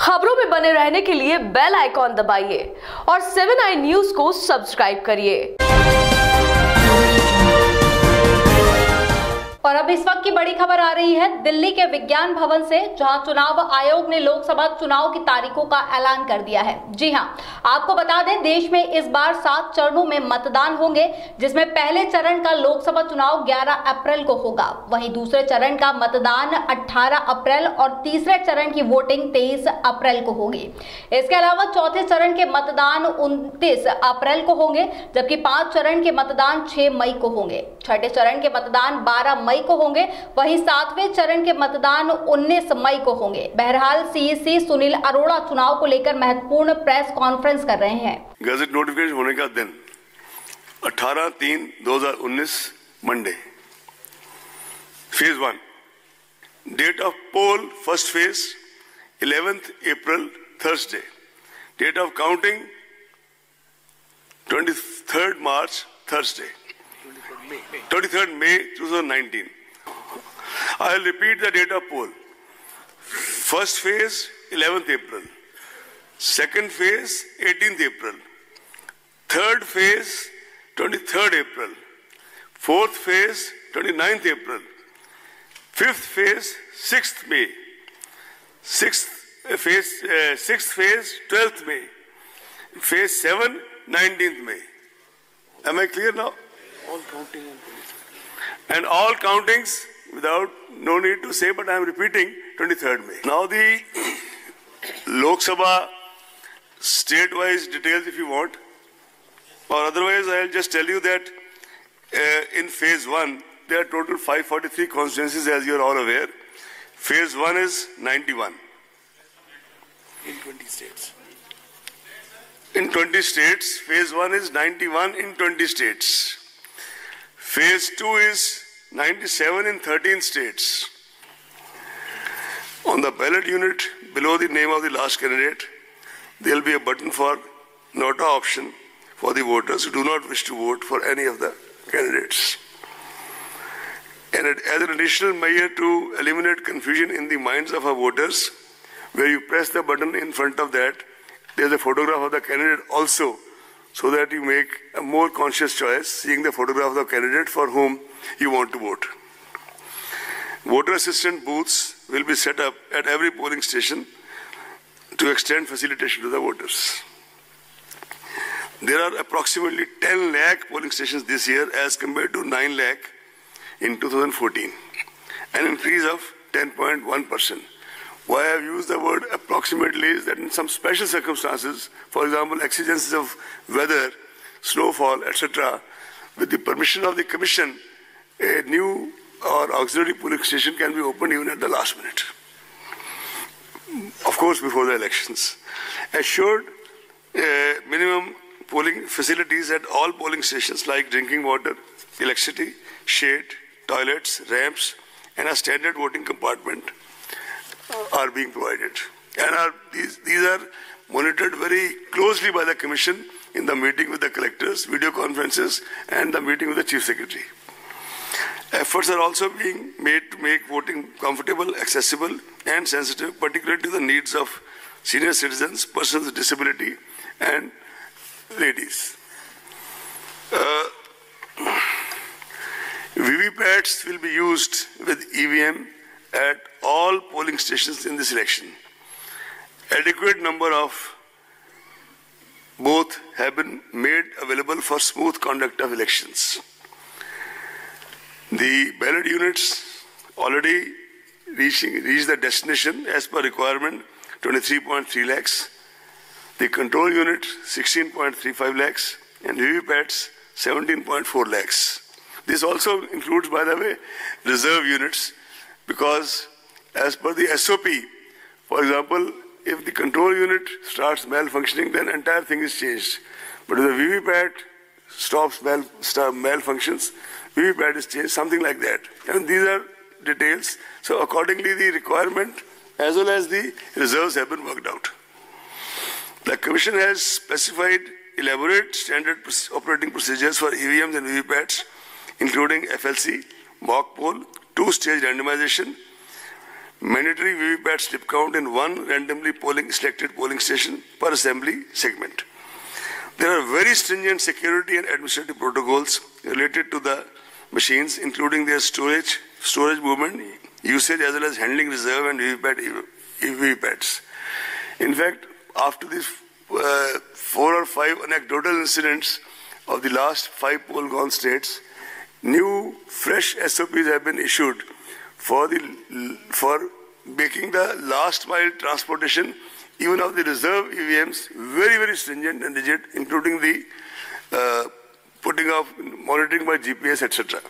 खबरों में बने रहने के लिए बेल आइकॉन दबाइए और 7 आई न्यूज को सब्सक्राइब करिए। और अब इस वक्त की बड़ी खबर आ रही है दिल्ली के विज्ञान भवन से, जहां चुनाव आयोग ने लोकसभा चुनाव की तारीखों का ऐलान कर दिया है। जी हां, आपको बता दें, देश में इस बार 7 चरणों में मतदान होंगे, जिसमें पहले चरण का लोकसभा चुनाव 11 अप्रैल को होगा। वहीं दूसरे चरण का मतदान 18 अप्रैल और तीसरे चरण की वोटिंग 23 अप्रैल को होगी। इसके अलावा चौथे चरण के मतदान 29 अप्रैल को होंगे, जबकि 5 चरण के मतदान 6 मई को होंगे। छठे चरण के मतदान 12 मई को होंगे। वहीं 7वें चरण के मतदान 19 मई को होंगे। बहरहाल सीईसी सुनील अरोड़ा चुनाव को लेकर महत्वपूर्ण प्रेस कॉन्फ्रेंस कर रहे हैं। गजट नोटिफिकेशन होने का दिन 18/3/2019 Monday. Phase 1 date of poll first phase 11th April Thursday. Date of counting 23rd March Thursday. 23rd May 2019. I will repeat the date of poll. First phase 11th April. Second phase 18th April. Third phase 23rd April. Fourth phase 29th April. Fifth phase 6th May. Sixth phase 12th May. Phase 7 19th May. Am I clear now? All counting and all countings without no need to say, but I am repeating 23rd May. Now the Lok Sabha state-wise details if you want, or otherwise I'll just tell you that in phase 1 there are total 543 constituencies, as you are all aware. Phase 1 is 91 in 20 states. In 20 states, phase 1 is 91 in 20 states. Phase 2 is 97 in 13 states. On the ballot unit below the name of the last candidate, there will be a button for nota option for the voters who do not wish to vote for any of the candidates. And as an additional measure to eliminate confusion in the minds of our voters, where you press the button in front of that, there is a photograph of the candidate also, so that you make a more conscious choice, seeing the photograph of the candidate for whom you want to vote. Voter assistant booths will be set up at every polling station to extend facilitation to the voters. There are approximately 10 lakh polling stations this year as compared to 9 lakh in 2014, an increase of 10.1%. Why I have used the word approximately is that in some special circumstances, for example, exigencies of weather, snowfall, etc., with the permission of the Commission, a new or auxiliary polling station can be opened even at the last minute. Of course, before the elections. Assured minimum polling facilities at all polling stations like drinking water, electricity, shade, toilets, ramps, and a standard voting compartment are being provided, and these are monitored very closely by the Commission in the meeting with the collectors, video conferences, and the meeting with the Chief Secretary. Efforts are also being made to make voting comfortable, accessible, and sensitive, particularly to the needs of senior citizens, persons with disability, and ladies. VVPATs will be used with EVM at all polling stations in this election. Adequate number of both have been made available for smooth conduct of elections. The ballot units already reached the destination as per requirement 23.3 lakhs. The control unit 16.35 lakhs and VVPATs 17.4 lakhs. This also includes, by the way, reserve units, because as per the SOP, for example, if the control unit starts malfunctioning, then entire thing is changed. But if the VVPAT stops malfunctions, VVPAT is changed, something like that. And these are details. So accordingly, the requirement as well as the reserves have been worked out. The Commission has specified elaborate standard operating procedures for EVMs and VVPATs, including FLC, mock poll, two-stage randomization, mandatory VVPAT slip count in one randomly selected polling station per assembly segment. There are very stringent security and administrative protocols related to the machines, including their storage movement, usage, as well as handling reserve and VVPATs. In fact, after these 4 or 5 anecdotal incidents of the last 5 poll-gone states, new, fresh SOPs have been issued for making the last mile transportation even of the reserve EVMs very, very stringent and rigid, including the putting of monitoring by GPS, etc.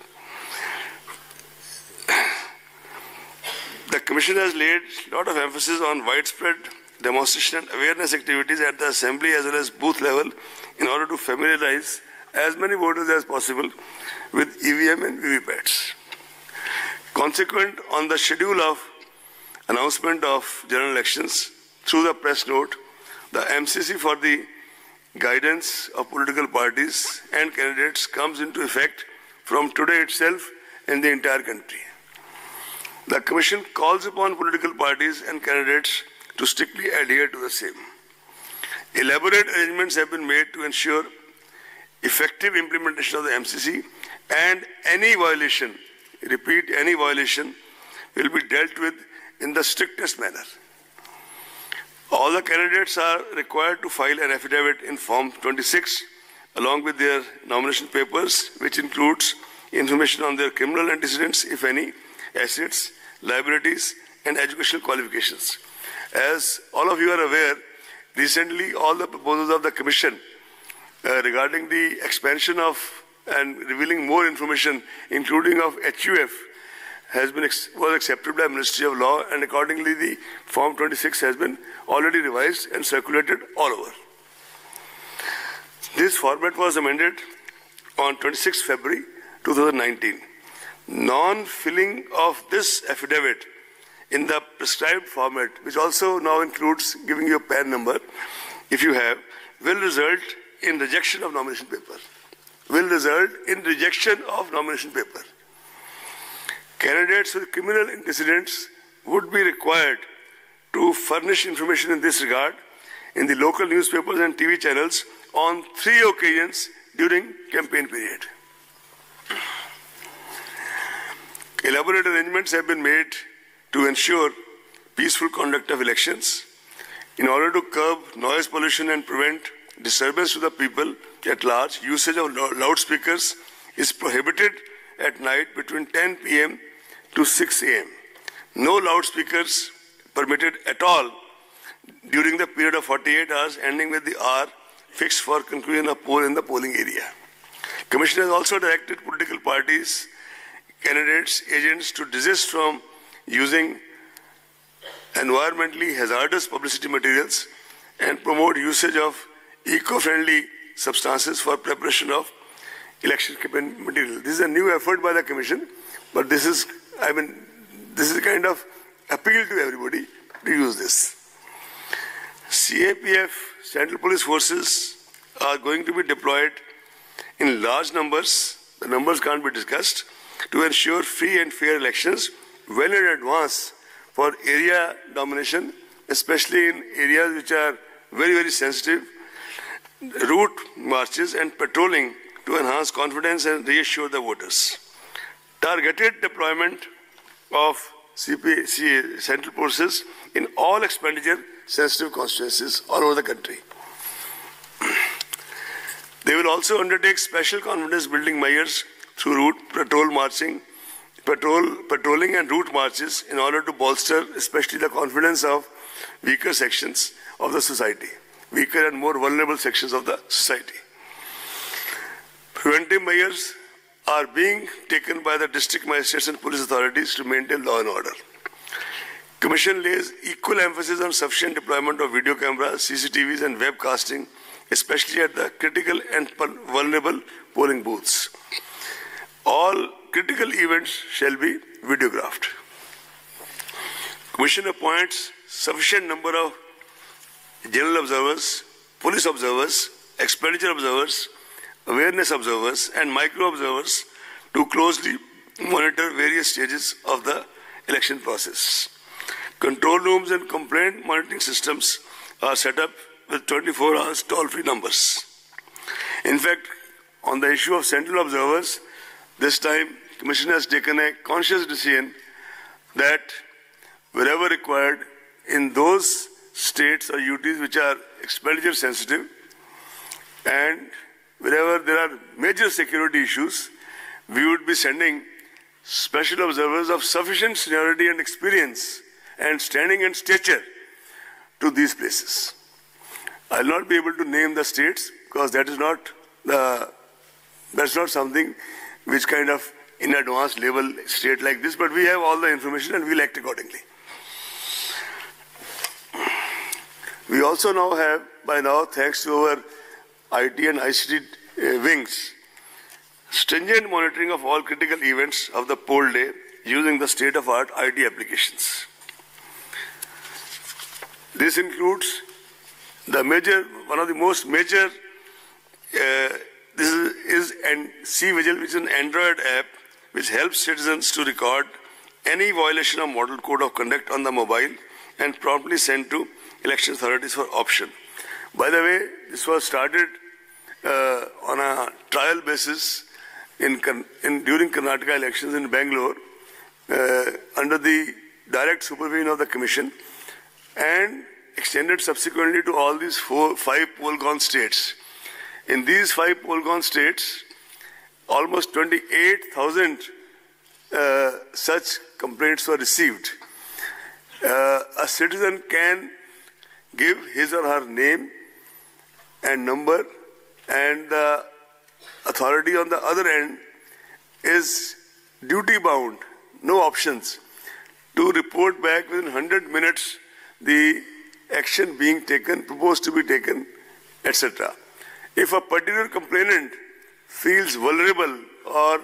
The Commission has laid a lot of emphasis on widespread demonstration and awareness activities at the assembly as well as booth level in order to familiarize as many voters as possible with EVM and VVPATs. Consequent on the schedule of announcement of general elections through the press note, the MCC for the guidance of political parties and candidates comes into effect from today itself in the entire country. The Commission calls upon political parties and candidates to strictly adhere to the same. Elaborate arrangements have been made to ensure effective implementation of the MCC, and any violation, repeat, any violation will be dealt with in the strictest manner. All the candidates are required to file an affidavit in Form 26 along with their nomination papers, which includes information on their criminal antecedents, if any, assets, liabilities, and educational qualifications. As all of you are aware, recently all the proposals of the Commission regarding the expansion of and revealing more information, including of HUF, was accepted by the Ministry of Law, and accordingly the Form 26 has been already revised and circulated all over. This format was amended on 26 February 2019. Non-filling of this affidavit in the prescribed format, which also now includes giving you a PAN number, if you have, will result in rejection of nomination paper. Candidates with criminal antecedents would be required to furnish information in this regard in the local newspapers and TV channels on 3 occasions during campaign period. Elaborate arrangements have been made to ensure peaceful conduct of elections. In order to curb noise pollution and prevent disturbance to the people at large, usage of loudspeakers is prohibited at night between 10 p.m. to 6 a.m. No loudspeakers permitted at all during the period of 48 hours ending with the hour fixed for conclusion of poll in the polling area. Commission has also directed political parties, candidates, agents to desist from using environmentally hazardous publicity materials and promote usage of eco-friendly substances for preparation of election campaign material. This is a new effort by the Commission, but this is kind of appeal to everybody to use this. CAPF, Central Police Forces, are going to be deployed in large numbers, the numbers can't be discussed, to ensure free and fair elections well in advance for area domination, especially in areas which are very, very sensitive, route marches and patrolling to enhance confidence and reassure the voters. Targeted deployment of Central Forces in all expenditure-sensitive constituencies all over the country. They will also undertake special confidence-building measures through route patrolling and route marches in order to bolster especially the confidence of weaker sections of the society, weaker and more vulnerable sections of the society. Preventive measures are being taken by the district magistrates and police authorities to maintain law and order. Commission lays equal emphasis on sufficient deployment of video cameras, CCTVs and webcasting, especially at the critical and vulnerable polling booths. All critical events shall be videographed. Commission appoints sufficient number of general observers, police observers, expenditure observers, awareness observers and micro observers to closely monitor various stages of the election process. Control rooms and complaint monitoring systems are set up with 24 hours toll-free numbers. In fact, on the issue of sentinel observers, this time Commission has taken a conscious decision that wherever required in those states or UTs which are expenditure sensitive and wherever there are major security issues, we would be sending special observers of sufficient seniority and experience and standing and stature to these places. I'll not be able to name the states because that's not something which kind of in advanced level state like this, but we have all the information and we'll act accordingly. We also now have, by now, thanks to our IT and ICT wings, stringent monitoring of all critical events of the poll day using the state-of-art IT applications. This includes one of the most major, this is C-Vigil, which is an Android app which helps citizens to record any violation of Model Code of Conduct on the mobile and promptly send to election authorities for option. By the way, this was started on a trial basis during Karnataka elections in Bangalore under the direct supervision of the Commission and extended subsequently to all these 5 poll-gone states. In these 5 poll-gone states, almost 28,000 such complaints were received. A citizen can give his or her name and number, and the authority on the other end is duty-bound, no options, to report back within 100 minutes the action being taken, proposed to be taken, etc. If a particular complainant feels vulnerable or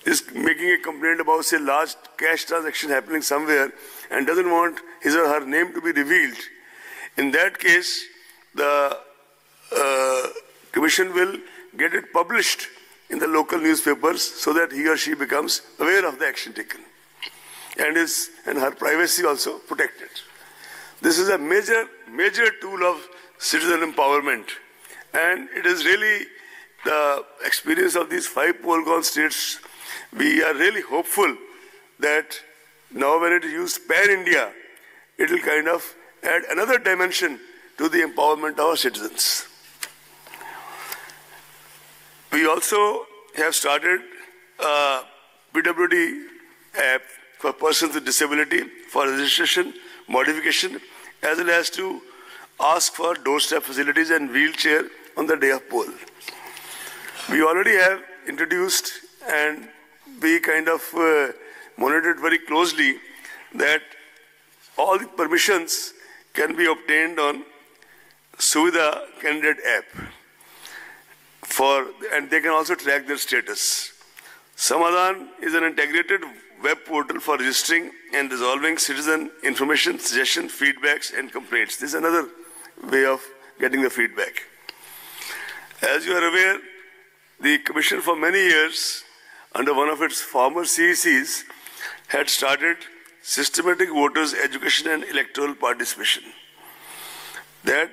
is making a complaint about, say, large cash transaction happening somewhere and doesn't want his or her name to be revealed, in that case, the Commission will get it published in the local newspapers so that he or she becomes aware of the action taken and her privacy also protected. This is a major tool of citizen empowerment, and it is really the experience of these 5 poll-gone states. We are really hopeful that now when it is used pan-India, it will kind of add another dimension to the empowerment of our citizens. We also have started a PWD app for persons with disability for registration, modification, as well as to ask for doorstep facilities and wheelchair on the day of poll. We already have introduced and we kind of monitored very closely that all the permissions can be obtained on Suvidha candidate app and they can also track their status. Samadhan is an integrated web portal for registering and resolving citizen information, suggestion, feedbacks and complaints. This is another way of getting the feedback. As you are aware, the Commission for many years, under one of its former CECs, had started Systematic Voters Education and Electoral Participation, that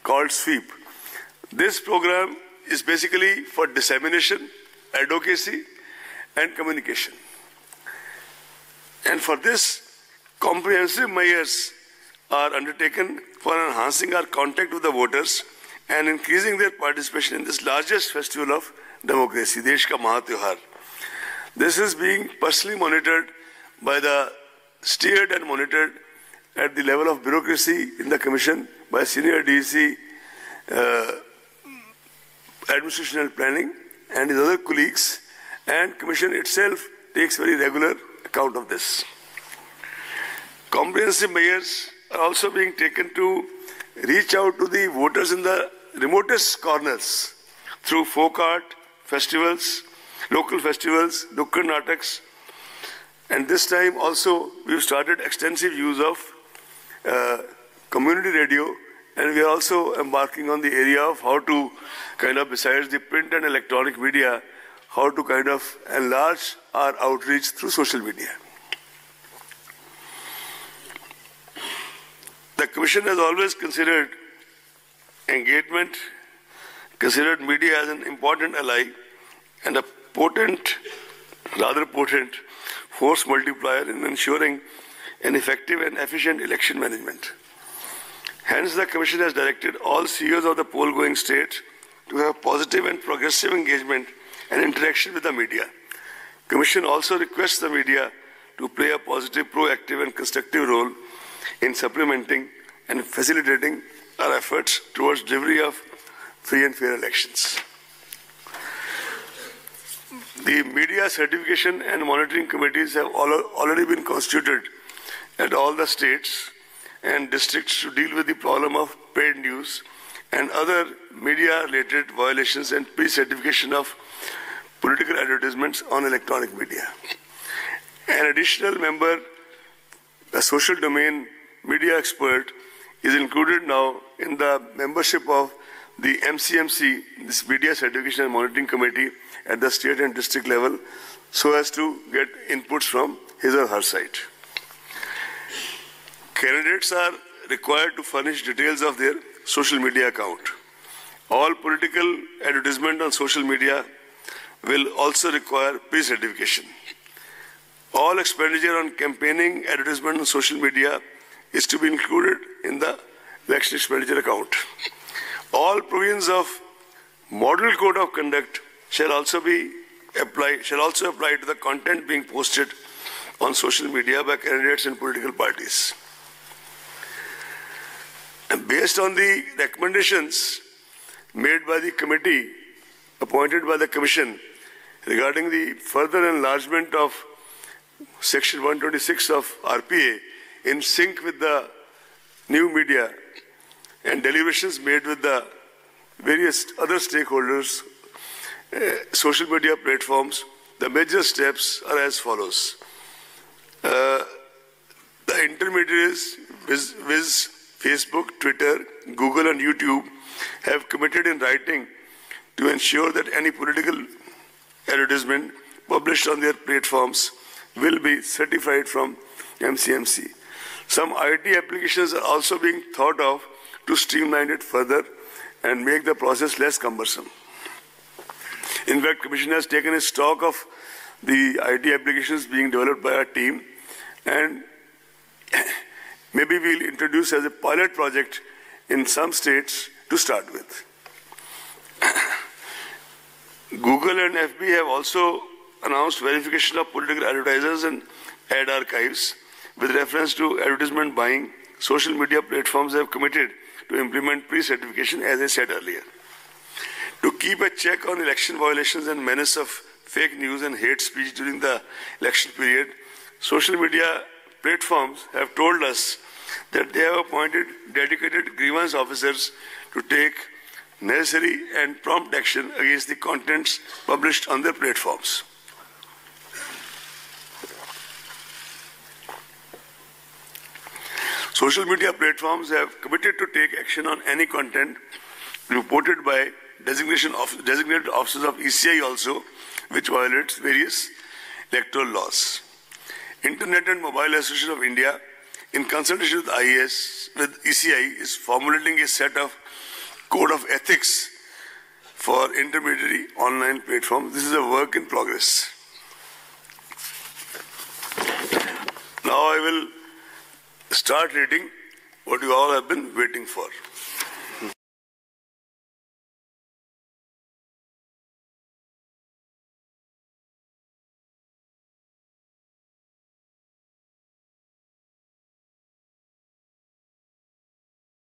called SWEEP. This program is basically for dissemination, advocacy, and communication. And for this, comprehensive measures are undertaken for enhancing our contact with the voters and increasing their participation in this largest festival of democracy, Desh Ka Mahatyohar. This is being personally monitored by steered and monitored at the level of bureaucracy in the Commission by Senior DC, Administration and Planning, and his other colleagues, and Commission itself takes very regular account of this. Comprehensive measures are also being taken to reach out to the voters in the remotest corners through folk art, festivals, local festivals, Nukkad Nataks, and this time also we've started extensive use of community radio, and we are also embarking on the area of how to kind of, besides the print and electronic media, how to kind of enlarge our outreach through social media. Commission has always considered media as an important ally and a rather potent force multiplier in ensuring an effective and efficient election management. Hence, the Commission has directed all CEOs of the poll-going states to have positive and progressive engagement and interaction with the media. Commission also requests the media to play a positive, proactive and constructive role in supplementing and facilitating our efforts towards delivery of free and fair elections. The media certification and monitoring committees have already been constituted at all the states and districts to deal with the problem of paid news and other media-related violations and pre-certification of political advertisements on electronic media. An additional member, a social domain media expert, is included now in the membership of the MCMC, this Media Certification and Monitoring Committee at the state and district level, so as to get inputs from his or her side. Candidates are required to furnish details of their social media account. All political advertisement on social media will also require pre-certification. All expenditure on campaigning advertisement on social media is to be included in the election expenditure account. All provisions of Model Code of Conduct shall also apply to the content being posted on social media by candidates and political parties. And based on the recommendations made by the committee appointed by the Commission regarding the further enlargement of Section 126 of RPA in sync with the new media and deliberations made with the various other stakeholders, social media platforms, the major steps are as follows. The intermediaries, Viz, Facebook, Twitter, Google and YouTube have committed in writing to ensure that any political advertisement published on their platforms will be certified from MCMC. Some IT applications are also being thought of to streamline it further and make the process less cumbersome. In fact, Commission has taken a stock of the IT applications being developed by our team, and maybe we'll introduce as a pilot project in some states to start with. Google and FB have also announced verification of political advertisers and ad archives with reference to advertisement buying. Social media platforms have committed to implement pre-certification, as I said earlier. To keep a check on election violations and menace of fake news and hate speech during the election period, social media platforms have told us that they have appointed dedicated grievance officers to take necessary and prompt action against the contents published on their platforms. Social media platforms have committed to take action on any content reported by designated officers of ECI also, which violates various electoral laws. Internet and Mobile Association of India, in consultation with ECI, is formulating a set of code of ethics for intermediary online platforms. This is a work in progress. Now I will start reading what you all have been waiting for.